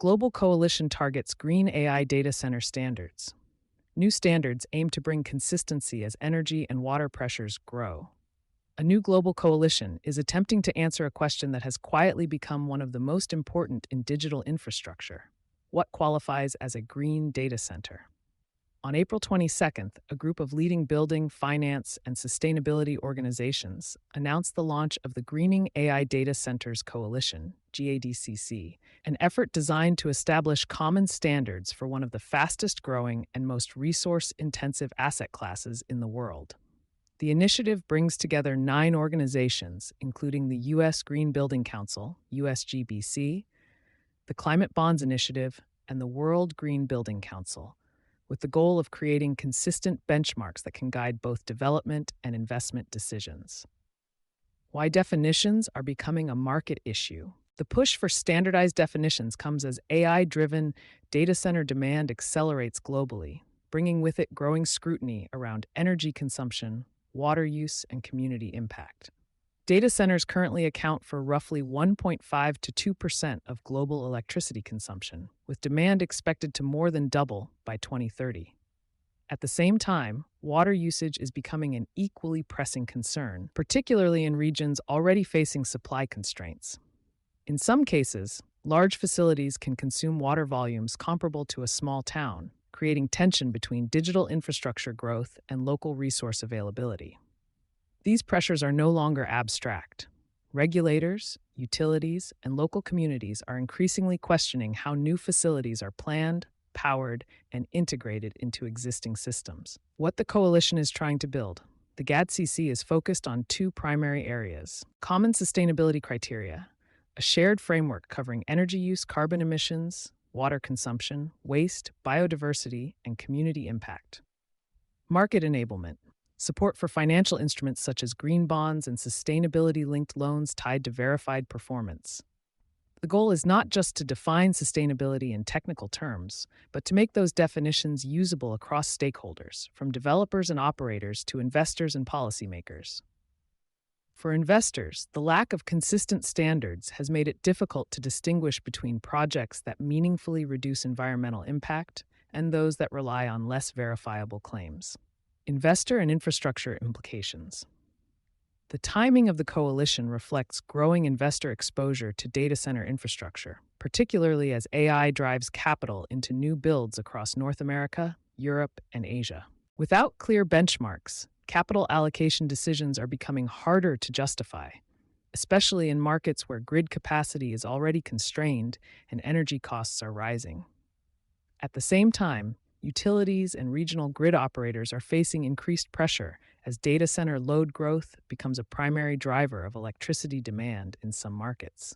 global coalition targets green AI data center standards. New standards aim to bring consistency as energy and water pressures grow. A new global coalition is attempting to answer a question that has quietly become one of the most important in digital infrastructure. What qualifies as a green data center? On April 22nd, a group of leading building, finance, and sustainability organizations announced the launch of the Greening AI Data Centers Coalition, GADCC, an effort designed to establish common standards for one of the fastest-growing and most resource-intensive asset classes in the world. The initiative brings together 9 organizations, including the U.S. Green Building Council, USGBC, the Climate Bonds Initiative, and the World Green Building Council, with the goal of creating consistent benchmarks that can guide both development and investment decisions. Why definitions are becoming a market issue. The push for standardized definitions comes as AI-driven data center demand accelerates globally, bringing with it growing scrutiny around energy consumption, water use, and community impact. Data centers currently account for roughly 1.5 to 2% of global electricity consumption, with demand expected to more than double by 2030. At the same time, water usage is becoming an equally pressing concern, particularly in regions already facing supply constraints. In some cases, large facilities can consume water volumes comparable to a small town, creating tension between digital infrastructure growth and local resource availability. These pressures are no longer abstract. Regulators, utilities, and local communities are increasingly questioning how new facilities are planned, powered, and integrated into existing systems. What the coalition is trying to build. The GADCC is focused on 2 primary areas: common sustainability criteria, a shared framework covering energy use, carbon emissions, water consumption, waste, biodiversity, and community impact. Market enablement. Support for financial instruments such as green bonds and sustainability-linked loans tied to verified performance. The goal is not just to define sustainability in technical terms, but to make those definitions usable across stakeholders, from developers and operators to investors and policymakers. For investors, the lack of consistent standards has made it difficult to distinguish between projects that meaningfully reduce environmental impact and those that rely on less verifiable claims. Investor and infrastructure implications. The timing of the coalition reflects growing investor exposure to data center infrastructure, particularly as AI drives capital into new builds across North America, Europe, and Asia. Without clear benchmarks, capital allocation decisions are becoming harder to justify, especially in markets where grid capacity is already constrained and energy costs are rising. At the same time, utilities and regional grid operators are facing increased pressure as data center load growth becomes a primary driver of electricity demand in some markets.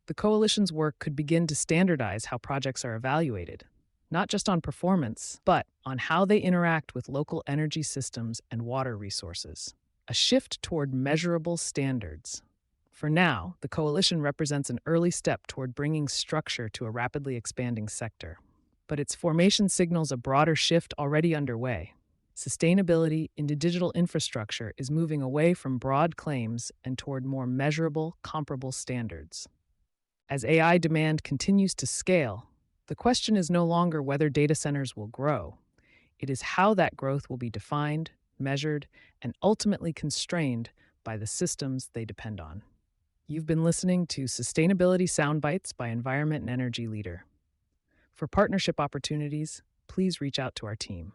The coalition's work could begin to standardize how projects are evaluated, not just on performance, but on how they interact with local energy systems and water resources. A shift toward measurable standards. For now, the coalition represents an early step toward bringing structure to a rapidly expanding sector. But its formation signals a broader shift already underway. Sustainability in digital infrastructure is moving away from broad claims and toward more measurable, comparable standards. As AI demand continues to scale, the question is no longer whether data centers will grow. It is how that growth will be defined, measured, and ultimately constrained by the systems they depend on. You've been listening to Sustainability Soundbites by Environment and Energy Leader. For partnership opportunities, please reach out to our team.